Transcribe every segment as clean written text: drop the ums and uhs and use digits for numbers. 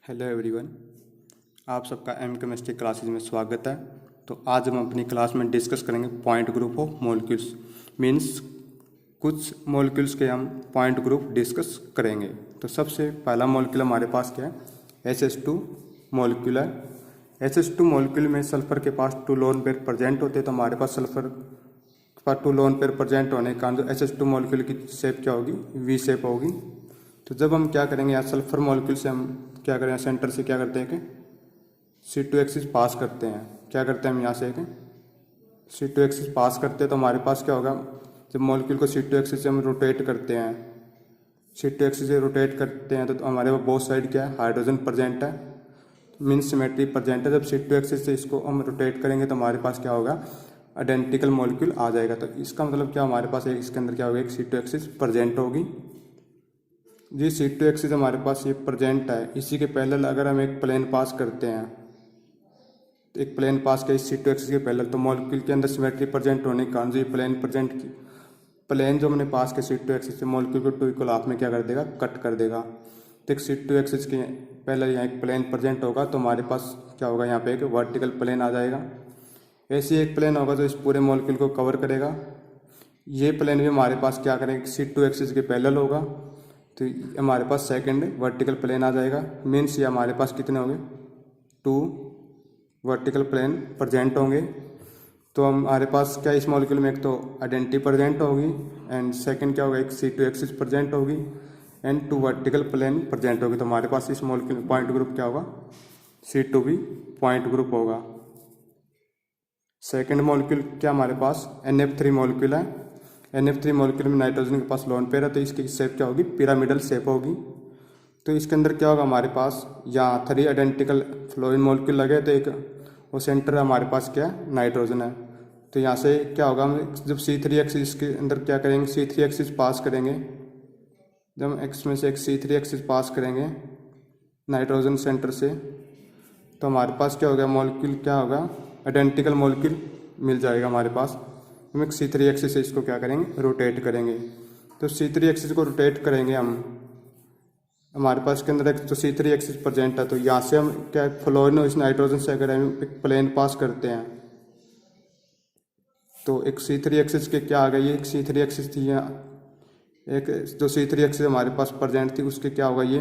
Hello everyone, आप सबका chemistry classes में स्वागत है। तो आज हम अपनी क्लास में डिस्कस करेंगे point group of molecules. Means कुछ मॉलिक्यूल्स के हम पॉइंट ग्रुप डिस्कस करेंगे। तो सबसे पहला मॉलिक्यूल हमारे पास क्या है? SH2 मॉलिक्यूल है। SH2 मॉलिक्यूल में सल्फर के पास 2 लोन पेयर प्रेजेंट होते हैं। तो हमारे पास सल्फर के पास 2 लोन पेयर प्रेजेंट होने के कारण जो SH2 मॉलिक्यूल की शेप क्या होगी? V शेप होगी। तो जब हम क्या करेंगे, यहाँ सल्फर मॉलिक्यूल से हम क्या करें, सेंटर से क्या करते हैं कि C2 एक्सिस पास करते हैं। क्या करते हैं हम यहाँ से कि C2 एक्सिस पास करते हैं। तो हमारे पास क्या होगा, जब मॉलिक्यूल को C2 एक्सिस से हम रोटेट करते हैं, C2 एक्सिस से रोटेट करते हैं तो हमारे पास बोथ साइड क्या है, हाइड्रोजन प्रेजेंट है, मीन्स सिमेट्री प्रेजेंट है। जब C2 एक्सिस से इसको हम रोटेट करेंगे तो हमारे पास क्या होगा, आइडेंटिकल मॉलिक्यूल आ जाएगा। तो इसका मतलब क्या, हमारे पास एक इसके अंदर क्या होगा, एक C2 एक्सिस प्रेजेंट होगी। जी C2 एक्सिस हमारे पास ये प्रेजेंट है। इसी के पैरेलल अगर हम एक प्लेन पास करते हैं, तो एक प्लेन पास किया इस C2 एक्सिस के पैरेलल, तो मॉलिक्यूल के अंदर सिमेट्री प्रेजेंट होने के कारण जो ये प्लेन प्रेजेंट की प्लेन जो हमने पास किया C2 एक्सिस से, मॉलिक्यूल को 2 इक्वल हाफ में क्या कर देगा, कट कर देगा। तो एक C2 एक्सिस के पहले यहाँ एक प्लेन प्रेजेंट होगा तो हमारे पास क्या होगा, यहाँ पे एक वर्टिकल प्लेन आ जाएगा। ऐसे एक प्लेन होगा जो इस पूरे मॉलिक्यूल को कवर करेगा। ये प्लेन भी हमारे पास क्या करेगा, C2 एक्सिस के पैरेलल होगा। तो हमारे पास सेकंड वर्टिकल प्लेन आ जाएगा। मीन्स ये हमारे पास कितने होंगे, 2 वर्टिकल प्लेन प्रेजेंट होंगे। तो हमारे पास क्या, इस मॉलिक्यूल में एक तो आइडेंटिटी प्रेजेंट होगी एंड सेकंड क्या होगा, एक C2 एक्सिस प्रेजेंट होगी एंड 2 वर्टिकल प्लेन प्रेजेंट होगी। तो हमारे पास इस मॉलिक्यूल में पॉइंट ग्रुप क्या होगा, C2b पॉइंट ग्रुप होगा। सेकंड मॉलिक्यूल क्या हमारे पास NF3 मॉलिक्यूल है। NF3 मॉलिक्यूल में नाइट्रोजन के पास लोन पेयर है, तो इसकी शेप क्या होगी, पिरामिडल शेप होगी। तो इसके अंदर क्या होगा, हमारे पास यहाँ 3 आइडेंटिकल फ्लोरीन मॉलिक्यूल लगे, तो एक वो सेंटर हमारे पास क्या है, नाइट्रोजन है। तो यहाँ से क्या होगा, हम जब C3 एक्सिस के अंदर क्या करेंगे, C3 एक्सिस पास करेंगे। जब हम एक्स में से एक C3 एक्सिस पास करेंगे नाइट्रोजन सेंटर से, तो हमारे पास क्या होगा, मॉलिक्यूल क्या होगा, आइडेंटिकल मॉलिक्यूल मिल जाएगा हमारे पास। हम एक C3 एक्सिस से इसको क्या करेंगे, रोटेट करेंगे। तो C3 एक्सिस को रोटेट करेंगे हम, हमारे पास के अंदर एक तो C3 एक्सिस प्रेजेंट है। तो यहाँ से हम क्या, फ्लोरीन और इस नाइट्रोजन से अगर हम एक प्लेन पास करते हैं, तो एक C3 एक्सिस के क्या आ गई, एक C3 एक्सिस थी यहाँ, एक जो C3 एक्सिस हमारे पास प्रेजेंट थी उसके क्या होगा, ये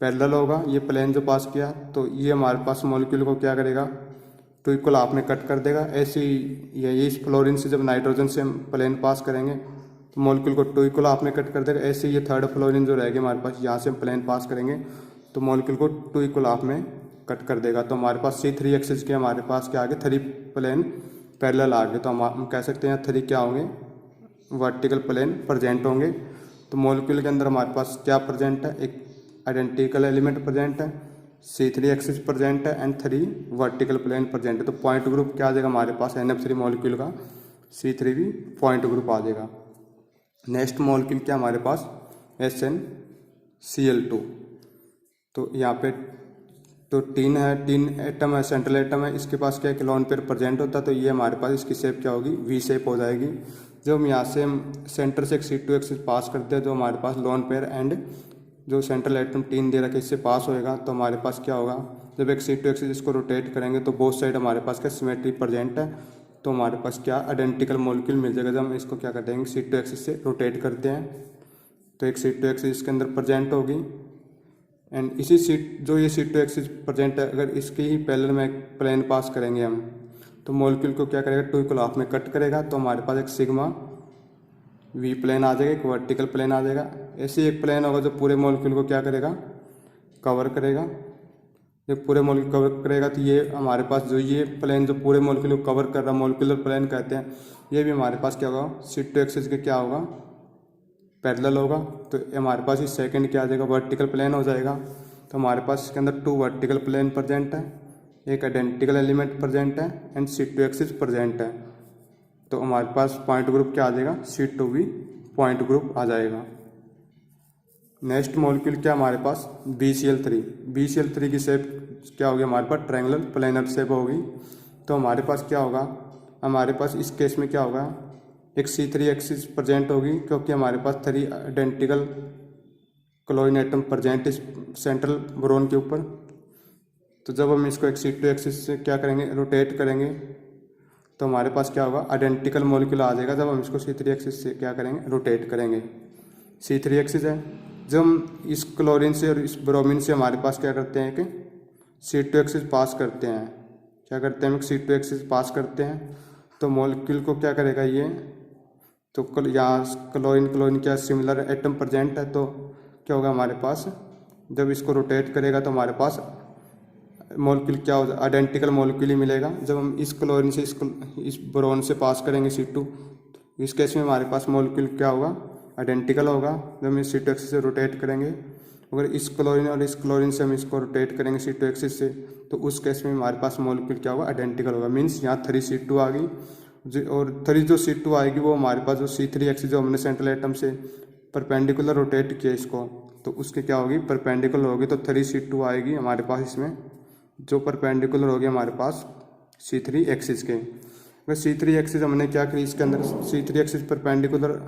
पैरेलल होगा। ये प्लेन जो पास किया तो ये हमारे पास मॉलिक्यूल को क्या करेगा, 2 इक्वल हाफ में कट कर देगा। ऐसे ही ये इस फ्लोरीन से जब नाइट्रोजन से हम प्लेन पास करेंगे तो मॉलिक्यूल को 2 इक्वल हाफ में कट कर देगा। ऐसे ही ये थर्ड फ्लोरीन जो रहेगी हमारे पास, यहाँ से हम प्लेन पास करेंगे तो मॉलिक्यूल को 2 इक्वल हाफ में कट कर देगा। तो हमारे पास C3 एक्सिस के हमारे पास क्या आगे 3 प्लेन पैरेलल आ गए। तो हम कह सकते हैं 3 क्या होंगे, वर्टिकल प्लेन प्रेजेंट होंगे। तो मॉलिक्यूल के अंदर हमारे पास क्या प्रेजेंट है, एक आइडेंटिकल एलिमेंट प्रेजेंट है, C3 एक्सिस प्रेजेंट है एंड 3 वर्टिकल प्लेन प्रेजेंट है। तो पॉइंट ग्रुप क्या आ जाएगा हमारे पास, NF3 मॉलिक्यूल का C3b पॉइंट ग्रुप आ जाएगा। नेक्स्ट मॉलिक्यूल क्या हमारे पास, SnCl2। तो यहाँ पे तो 3 है, 3 एटम है, सेंट्रल एटम है, इसके पास क्या है, लोन पेयर प्रेजेंट होता है। तो ये हमारे पास इसकी शेप क्या होगी, V शेप हो जाएगी। जब हम यहाँ से हम सेंटर से एक C2 एक्सिस पास करते हैं, जो हमारे पास लोन पेयर एंड जो सेंट्रल एटम 3 दे रखा है इससे पास होएगा, तो हमारे पास क्या होगा, जब एक C2 एक्सिस इसको रोटेट करेंगे तो बोथ साइड हमारे पास क्या सिमेट्री प्रेजेंट है। तो हमारे पास क्या आइडेंटिकल मॉलिक्यूल मिल जाएगा। जब हम इसको क्या कर देंगे, C2 एक्सिस से रोटेट करते हैं तो एक C2 एक्सिस इसके अंदर प्रेजेंट होगी एंड इसी जो ये C2 एक्सिस प्रेजेंट है, अगर इसके ही पैरेलल में एक प्लेन पास करेंगे हम, तो मॉलिक्यूल को क्या करेगा, 2 इक्वल हाफ में कट करेगा। तो हमारे पास एक सिग्मा V प्लेन आ जाएगा, एक वर्टिकल प्लेन आ जाएगा। ऐसे एक प्लेन होगा जो पूरे मॉलिक्यूल को क्या करेगा, कवर करेगा। जब पूरे मॉलिक्यूल कवर करेगा तो ये हमारे पास जो ये प्लेन जो पूरे मॉलिक्यूल को कवर कर रहा है, मॉलिक्यूलर प्लेन कहते हैं, ये भी हमारे पास क्या होगा, C2 एक्सिस के क्या होगा, पैरेलल होगा। तो हमारे पास ये सेकंड क्या आ जाएगा, वर्टिकल प्लेन हो जाएगा। तो हमारे पास इसके अंदर 2 वर्टिकल प्लेन प्रेजेंट है, एक आइडेंटिकल एलिमेंट प्रेजेंट है एंड C2 एक्सिस प्रेजेंट है। तो हमारे पास पॉइंट ग्रुप क्या आ जाएगा, C2b पॉइंट ग्रुप आ जाएगा। नेक्स्ट मॉलिक्यूल क्या हमारे पास, BCl3। BCl3 की शेप क्या होगी, हमारे पास ट्रायंगुलर प्लेनर शेप होगी। तो हमारे पास क्या होगा, हमारे पास इस केस में क्या होगा, एक C3 एक्सिस प्रेजेंट होगी, क्योंकि हमारे पास 3 आइडेंटिकल क्लोरीन एटम प्रेजेंट इस सेंट्रल बोरोन के ऊपर। तो जब हम इसको C2 एक्सिस से क्या करेंगे, रोटेट करेंगे, तो हमारे पास क्या होगा, आइडेंटिकल मॉलिक्यूल आ जाएगा। जब हम इसको C3 एक्सिस से क्या करेंगे, रोटेट करेंगे। C3 एक्सिस है। जब हम इस क्लोरीन से और इस ब्रोमीन से हमारे पास क्या करते हैं कि C2 एक्सिस पास करते हैं। क्या करते हैं, हम C2 एक्सिस पास करते हैं, तो मॉलिक्यूल को क्या करेगा ये, तो यहाँ क्लोरीन क्या सिमिलर एटम प्रेजेंट है, तो क्या होगा हमारे पास, जब इसको रोटेट करेगा तो हमारे पास मॉलिक्यूल क्या हो, आइडेंटिकल मॉलिक्यूल ही मिलेगा। जब हम इस क्लोरीन से इस बोरोन से पास करेंगे C2, इस केस में हमारे पास मॉलिक्यूल क्या होगा, आइडेंटिकल होगा। जब हम C2 एक्सिस से रोटेट करेंगे, अगर इस क्लोरीन और इस क्लोरीन से हम इसको रोटेट करेंगे C2 एक्सिस से, तो उस केस में हमारे पास मॉलिक्यूल क्या होगा, आइडेंटिकल होगा। मीन्स यहाँ 3C2 आ गई, और 3 जो C2 आएगी वो हमारे पास जो C3 एक्सिस जो हमने सेंट्रल एटम से परपेंडिकुलर रोटेट किया इसको, तो उसके क्या होगी, परपेंडिकुलर होगी। तो 3C2 आएगी हमारे पास इसमें, जो परपेंडिकुलर होगी हमारे पास C3 एक्सिस के। अगर C3 एक्सिस हमने क्या करी, इसके अंदर C3 एक्सिस परपेंडिकुलर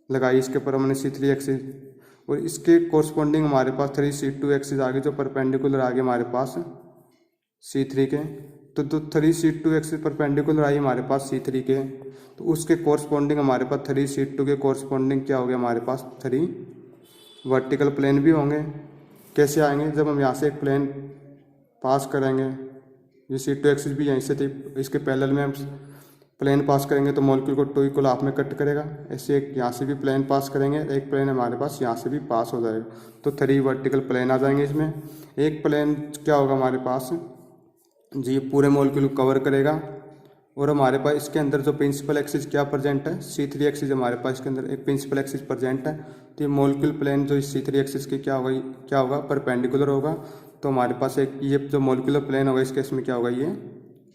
लगाई, इसके ऊपर हमने C3 एक्सिस, और इसके कोरस्पॉन्डिंग हमारे पास 3C2 एक्सिस आ गई जो परपेंडिकुलर आ गई हमारे पास C3 के। तो 3C2 एक्सिस परपेंडिकुलर आई हमारे पास C3 के, तो उसके कोरस्पॉन्डिंग हमारे पास 3C2 के कोरस्पॉन्डिंग क्या हो गया हमारे पास 3 वर्टिकल प्लेन भी होंगे। कैसे आएंगे, जब हम यहाँ से एक प्लेन पास करेंगे, ये C2 एक्सिस भी यहीं से थी, इसके पैरेलल में हम प्लेन पास करेंगे तो मॉलिक्यूल को 2 इक्वल हाफ में कट करेगा। ऐसे एक यहाँ से भी प्लेन पास करेंगे, एक प्लेन हमारे पास यहाँ से भी पास हो जाएगा, तो 3 वर्टिकल प्लेन आ जाएंगे इसमें। एक प्लेन क्या होगा हमारे पास जी, पूरे मॉलिक्यूल को कवर करेगा, और हमारे पास इसके अंदर जो प्रिंसिपल एक्सिस क्या प्रेजेंट है, C3 एक्सिस हमारे पास इसके अंदर एक प्रिंसिपल एक्सिस प्रेजेंट है। तो ये मॉलिक्यूल प्लेन जो इस C3 एक्सिस की क्या होगा परपेंडिकुलर होगा। तो हमारे पास एक ये जो मॉलिक्यूलर प्लेन होगा इसके इसमें क्या होगा, ये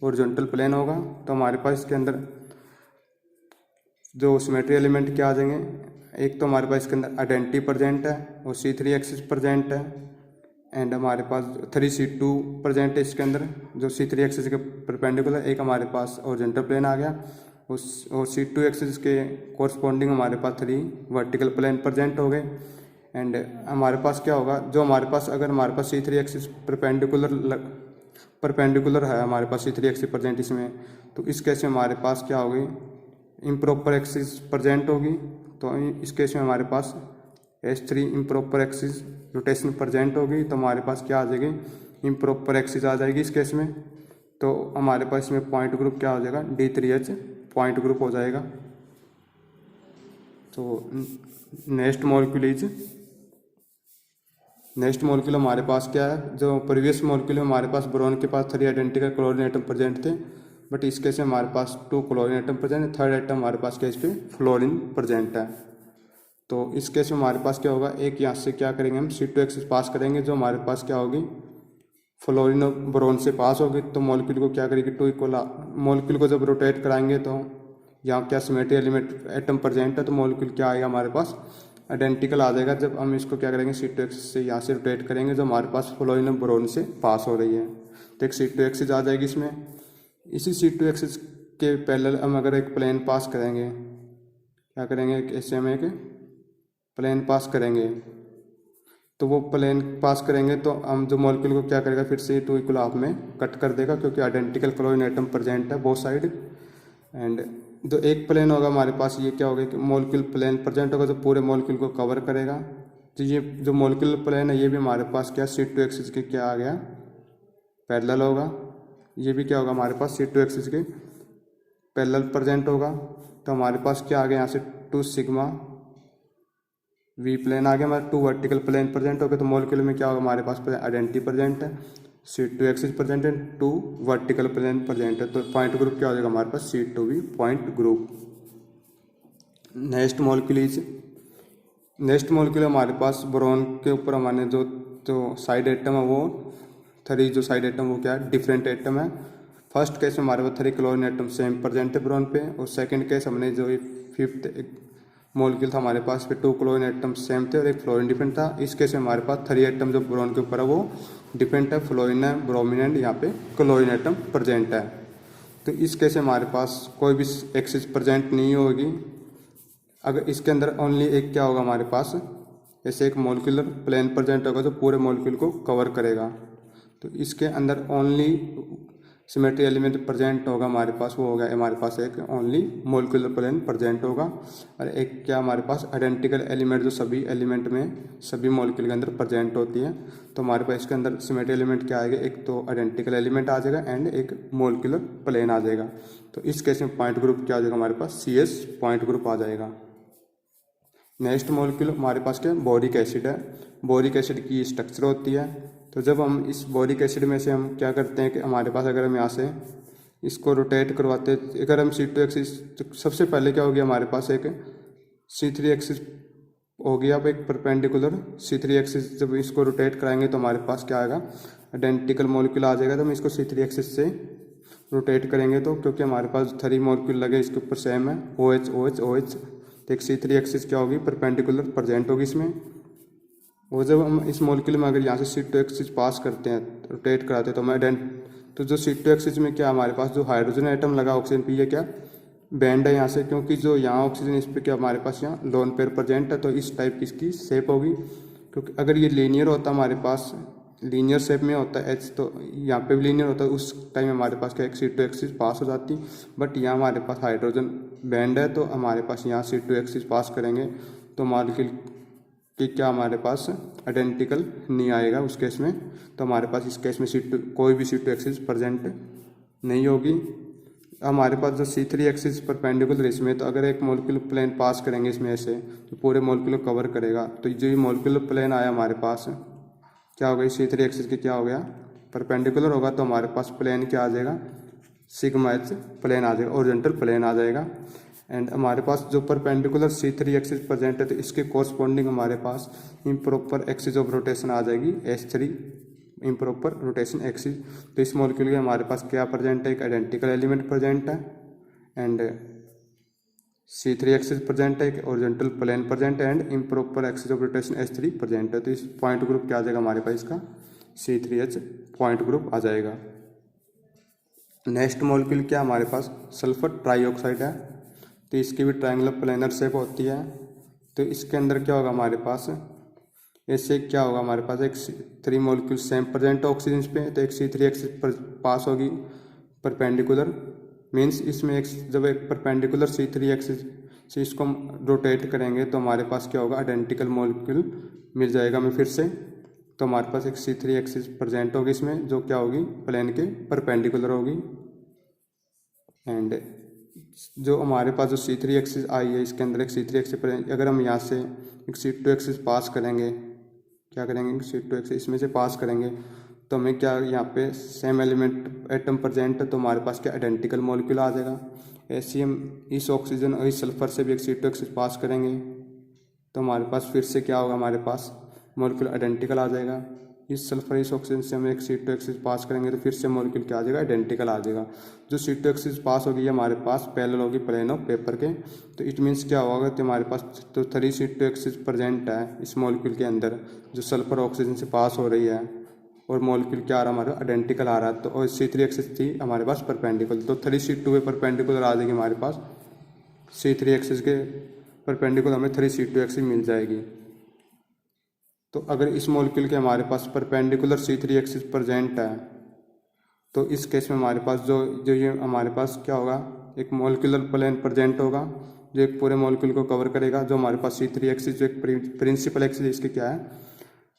हॉरिजॉन्टल प्लेन होगा। तो हमारे पास इसके अंदर जो सिमेट्री एलिमेंट क्या आ जाएंगे, एक तो हमारे पास इसके अंदर आइडेंटिटी प्रेजेंट है और C3 एक्सिस प्रेजेंट है, एंड हमारे पास 3C2 प्रेजेंट है इसके अंदर जो C3 एक्सिस के परपेंडिकुलर। एक हमारे पास हॉरिजॉन्टल प्लेन आ गया, और C2 एक्सिस के कोरस्पॉन्डिंग हमारे पास 3 वर्टिकल प्लेन प्रेजेंट हो गए। एंड हमारे पास क्या होगा, जो हमारे पास अगर हमारे पास C3 एक्सिस परपेंडिकुलर है हमारे पास C3 एक्सिस प्रेजेंट इसमें, तो इस केस में हमारे पास क्या होगी, इम्प्रॉपर एक्सिस प्रेजेंट होगी। तो इस केस में हमारे पास S3 improper axis rotation present होगी, तो हमारे पास क्या आ जाएगी, इम्प्रॉपर एक्सिस आ जाएगी इस केस में। तो हमारे पास इसमें पॉइंट ग्रुप क्या हो जाएगा, D3H पॉइंट ग्रुप हो जाएगा। तो नेक्स्ट मॉलिक्यूल हमारे पास क्या है, जो प्रीवियस मॉलिक्यूल में हमारे पास बोरोन के पास 3 आइडेंटिकल क्लोरीन एटम प्रेजेंट थे, बट इस केस में हमारे पास 2 क्लोरीन एटम प्रेजेंट है, 3rd एटम हमारे पास केस पे फ्लोरीन प्रेजेंट है। तो इस केस में हमारे पास क्या होगा, एक यहाँ से क्या करेंगे हम C2 एक्सिस पास करेंगे, जो हमारे पास क्या होगी फ्लोरीन और बोरोन से पास होगी। तो मॉलिक्यूल को क्या करेगी, 2 इक्वल मॉलिक्यूल को जब रोटेट कराएंगे तो यहाँ क्या सिमेट्री एलिमेंट एटम प्रेजेंट है, तो मॉलिक्यूल क्या आएगा हमारे पास आइडेंटिकल आ जाएगा। जब हम इसको क्या करेंगे C2 एक्सिस से यहाँ से रोटेट करेंगे, जो हमारे पास फ्लोरीन और बोरोन से पास हो रही है, तो एक C2 एक्सिस आ जाएगी इसमें। इसी C2 एक्सिस के पैरेलल हम अगर एक प्लेन पास करेंगे, क्या करेंगे, ऐसे हम एक प्लेन पास करेंगे, तो वो प्लेन पास करेंगे तो हम जो मॉलिक्यूल को क्या करेगा, फिर से 2 इक्वल हाफ में कट कर देगा, क्योंकि आइडेंटिकल क्लोरीन एटम प्रेजेंट है बोथ साइड। एंड जो एक प्लेन होगा हमारे पास, ये क्या होगा कि मॉलिक्यूल प्लेन प्रेजेंट होगा जो पूरे मॉलिक्यूल को कवर करेगा। तो ये जो मॉलिक्यूल प्लेन है ये भी हमारे पास क्या C2 एक्सिस के क्या आ गया, पैरेलल होगा। ये भी क्या होगा हमारे पास C2 एक्सिस के पैरेलल प्रेजेंट होगा। तो हमारे पास क्या आ गया, यहाँ से 2 सिग्मा V प्लेन आ गया हमारे, 2 वर्टिकल प्लेन प्रेजेंट हो गए। तो मॉलिक्यूल में क्या होगा हमारे पास आइडेंटिटी प्रेजेंट है, C2 एक्सिस प्रेजेंट है, 2 वर्टिकल प्लेन प्रेजेंट है। तो पॉइंट ग्रुप क्या हो जाएगा हमारे पास C2V point group. Next molecule हमारे पास बोरोन के ऊपर हमारे जो साइड एटम है वो 3 जो साइड एटम वो क्या है, डिफरेंट एटम है। फर्स्ट केस में हमारे पास 3 क्लोरीन एटम सेम प्रेजेंट है बोरोन पे, और सेकंड केस हमने जो 5th मॉलिक्यूल था हमारे पास पे 2 क्लोरीन एटम सेम थे और एक फ्लोरीन डिफरेंट था। इस केस में हमारे पास 3 एटम जो बोरोन के ऊपर है वो डिफरेंट है, फ्लोरीन है, ब्रोमीन है, यहाँ पे क्लोरीन एटम प्रेजेंट है। तो इस केस में हमारे पास कोई भी एक्सिस प्रेजेंट नहीं होगी। अगर इसके अंदर ओनली एक क्या होगा हमारे पास ऐसे एक मॉलिक्यूलर प्लेन प्रेजेंट होगा जो पूरे मॉलिक्यूल को कवर करेगा। तो इसके अंदर ओनली सिमेट्री एलिमेंट प्रेजेंट होगा हमारे पास, वो होगा हमारे पास एक ओनली मॉलिक्यूलर प्लेन प्रेजेंट होगा। और एक क्या हमारे पास आइडेंटिकल एलिमेंट जो सभी एलिमेंट में सभी मॉलिक्यूल के अंदर प्रेजेंट होती है। तो हमारे पास इसके अंदर सिमेट्री एलिमेंट क्या आएगा, एक तो आइडेंटिकल एलिमेंट आ जाएगा एंड एक मॉलिक्यूलर प्लेन आ जाएगा। तो इस केस में पॉइंट ग्रुप क्या आ जाएगा हमारे पास, CS पॉइंट ग्रुप आ जाएगा। नेक्स्ट मॉलिक्यूल हमारे पास क्या बोरिक एसिड है। बोरिक एसिड की स्ट्रक्चर होती है। तो जब हम इस बोरिक एसिड में से हम क्या करते हैं कि हमारे पास अगर हम यहाँ से इसको रोटेट करवाते हैं, अगर हम C2 एक्सिस, तो सबसे पहले क्या हो गया हमारे पास एक C3 एक्सिस हो गया। अब एक परपेंडिकुलर C3 एक्सिस जब इसको रोटेट कराएंगे तो हमारे पास क्या आएगा, आइडेंटिकल मॉलिक्यूल आ जाएगा। तो हम इसको C3 एक्सिस से रोटेट करेंगे तो क्योंकि हमारे पास 3 मॉलिक्यूल लगे इसके ऊपर सेम है, OH OH OH, तो एक C3 एक्सिस क्या होगी, परपेंडिकुलर प्रेजेंट होगी इसमें। वो जब हम इस मॉलिक्यूल में अगर यहाँ से C2 एक्सिस पास करते हैं, रोटेट कराते हैं, तो मैं तो जो C2 एक्सिस में क्या हमारे पास जो हाइड्रोजन एटम लगा ऑक्सीजन पे, ये क्या बैंड है यहाँ से, क्योंकि जो यहाँ ऑक्सीजन इस पर क्या हमारे पास यहाँ लोन पेयर प्रेजेंट है। तो इस टाइप की इसकी शेप होगी। क्योंकि अगर ये लीनियर होता हमारे पास, लीनियर शेप में होता है H, तो यहाँ पे भी लीनियर होता है, उस टाइम हमारे पास क्या एक C2 एक्सिस पास हो जाती। बट यहाँ हमारे पास हाइड्रोजन बैंड है, तो हमारे पास यहाँ C2 एक्सिस पास करेंगे तो मॉलिक्यूल कि क्या हमारे पास आइडेंटिकल नहीं आएगा उस केस में। तो हमारे पास इस केस में कोई भी C2 एक्सिस प्रेजेंट नहीं होगी। हमारे पास जो C3 एक्सिस परपेंडिकुलर इसमें, तो अगर एक मॉलिक्यूलर प्लेन पास करेंगे इसमें ऐसे, तो पूरे मॉलिक्यूल को कवर करेगा। तो जो ये मॉलिक्यूलर प्लेन आया हमारे पास क्या होगा, C3 एक्सिस के क्या हो गया, परपेंडिकुलर होगा। तो हमारे पास प्लेन क्या आ जाएगा, सिग्मा H प्लेन आ जाएगा, ओरिजेंटल प्लेन आ जाएगा। एंड हमारे पास जो परपेंडिकुलर C3 एक्सिस प्रेजेंट है, तो इसके कोरस्पॉन्डिंग हमारे पास इम्प्रॉपर एक्सिस ऑफ रोटेशन आ जाएगी H3, इम्प्रॉपर रोटेशन एक्सिस। तो इस मॉलिक्यूल के हमारे पास क्या प्रेजेंट है, एक आइडेंटिकल एलिमेंट प्रेजेंट है एंड C3 एक्सिस प्रेजेंट है, एक ओरिजेंटल प्लेन प्रेजेंट है and improper axis of rotation H3 present है। तो इस पॉइंट ग्रुप क्या आ जाएगा हमारे पास, इसका C3H पॉइंट ग्रुप आ जाएगा। नेक्स्ट मॉलिक्यूल क्या हमारे पास, सल्फर ट्राईऑक्साइड है। तो इसकी भी ट्रायंगुलर प्लेनर शेप होती है। तो इसके अंदर क्या होगा हमारे पास, ऐसे क्या होगा हमारे पास एक 3 मॉलिक्यूल सेम प्रेजेंट है ऑक्सीजन पे, तो एक C3 एक्सिस पर पास होगी परपेंडिकुलर। मीन्स इसमें एक जब एक परपेंडिकुलर C3 एक्सिस से इसको हम रोटेट करेंगे तो हमारे पास क्या होगा, आइडेंटिकल मॉलिक्यूल मिल जाएगा हमें फिर से। तो हमारे पास एक C3 एक्सिस प्रेजेंट होगी इसमें, जो क्या होगी प्लेन के परपेंडिकुलर होगी। एंड जो हमारे पास जो C3 एक्सिस आई है, इसके अंदर एक C3 एक्सिस पर अगर हम यहाँ से एक C2 एक्सिस पास करेंगे, क्या करेंगे C2 एक्सिस इसमें से पास करेंगे, तो हमें क्या यहाँ पे सेम एलिमेंट एटम प्रेजेंट है, तो हमारे पास क्या आइडेंटिकल मॉलिक्यूल आ जाएगा। ऐसे हम इस ऑक्सीजन और इस सल्फर से भी एक C2 एक्सिस पास करेंगे तो हमारे पास फिर से क्या होगा, हमारे पास मॉलिक्यूल आइडेंटिकल आ जाएगा। इस सल्फर इस ऑक्सीजन से हम एक C2 एक्सिस पास करेंगे तो फिर से मॉलिक्यूल क्या आ जाएगा, आइडेंटिकल आ जाएगा। जो C2 एक्सिस पास होगी हमारे पास पैरेलल होगी प्लेन ऑफ पेपर के। तो इट मीन्स क्या होगा कि हमारे पास तो 3 C2 एक्सिस प्रेजेंट है इस मॉलिक्यूल के अंदर, जो सल्फर ऑक्सीजन से पास हो रही है, और मॉलिक्यूल क्या आ रहा है हमारा, आइडेंटिकल आ रहा है। तो और C3 एक्सिस थी हमारे पास परपेंडिकुलर, तो 3 C2 पे परपेंडिकुलर आ जाएगी हमारे पास। C3 एक्सिस के परपेंडिकुलर हमें 3 C2 एक्सिस मिल जाएगी। तो अगर इस मॉलिक्यूल के हमारे पास परपेंडिकुलर C3 एक्सिस प्रेजेंट है, तो इस केस में हमारे पास जो ये हमारे पास क्या होगा, एक मॉलिक्यूलर प्लेन प्रेजेंट होगा जो एक पूरे मॉलिक्यूल को कवर करेगा। जो हमारे पास C3 एक्सिस जो एक प्रिंसिपल एक्सिस इसके क्या है,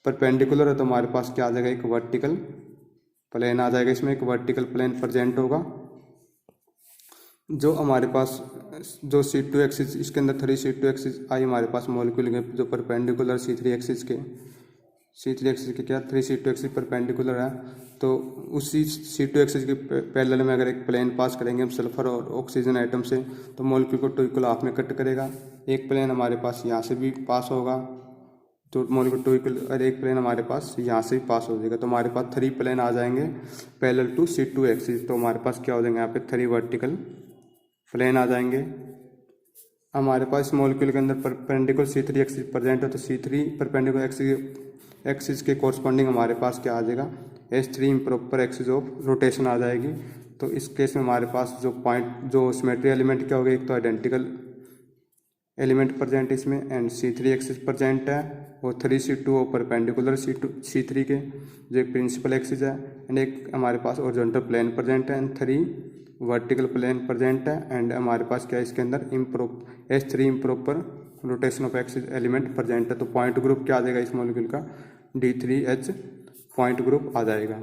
परपेंडिकुलर है, तो हमारे पास क्या आ जाएगा, एक वर्टिकल प्लेन आ जाएगा। इसमें एक वर्टिकल प्लेन प्रेजेंट होगा। जो हमारे पास जो C2 एक्सिस, इसके अंदर 3 C2 एक्सिस आई हमारे पास मॉलिक्यूल के, जो परपेंडिकुलर C3 एक्सिस के क्या 3 C2 एक्सिस परपेंडिकुलर है। तो उसी C2 एक्सिस के पैरेलल में अगर एक प्लेन पास करेंगे हम सल्फर और ऑक्सीजन आइटम से, तो मॉलिक्यूल को टू इक्वल हाफ में कट करेगा। एक प्लेन हमारे पास यहाँ से भी पास होगा, तो मॉलिक्यूल टू इक्वल, और एक प्लेन हमारे पास यहाँ से भी पास हो जाएगा। तो हमारे पास 3 प्लेन आ जाएंगे पैरेलल टू C2 एक्सिस। तो हमारे पास क्या हो जाएंगे, यहाँ पे 3 वर्टिकल प्लेन आ जाएंगे। हमारे पास मॉलिक्यूल के अंदर परपेंडिकुलर C3 एक्सिस प्रेजेंट है, तो C3 परपेंडिकुलर एक्सिस के कोरस्पॉन्डिंग हमारे पास क्या आ जाएगा, H3 improper axis of rotation आ जाएगी। तो इस केस में हमारे पास जो पॉइंट जो सिमेट्री एलिमेंट क्या हो गया, एक तो आइडेंटिकल एलिमेंट प्रेजेंट इसमें एंड C3 एक्सिस प्रेजेंट है और 3C2 और परपेंडिकुलर C3 के जो एक प्रिंसिपल एक्सिस है, एंड एक हमारे पास ओरिजेंटल प्लेन प्रेजेंट है, एंड 3 वर्टिकल प्लेन प्रेजेंट है, एंड हमारे पास क्या है इसके अंदर S3 improper rotation of axis element present है। तो पॉइंट ग्रुप क्या आ जाएगा इस मॉलिक्यूल का, D3H पॉइंट ग्रुप आ जाएगा।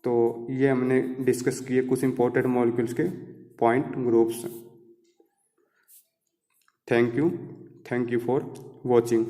तो ये हमने डिस्कस किए कुछ इंपॉर्टेंट मॉलिक्यूल्स के point groups. Thank you for watching.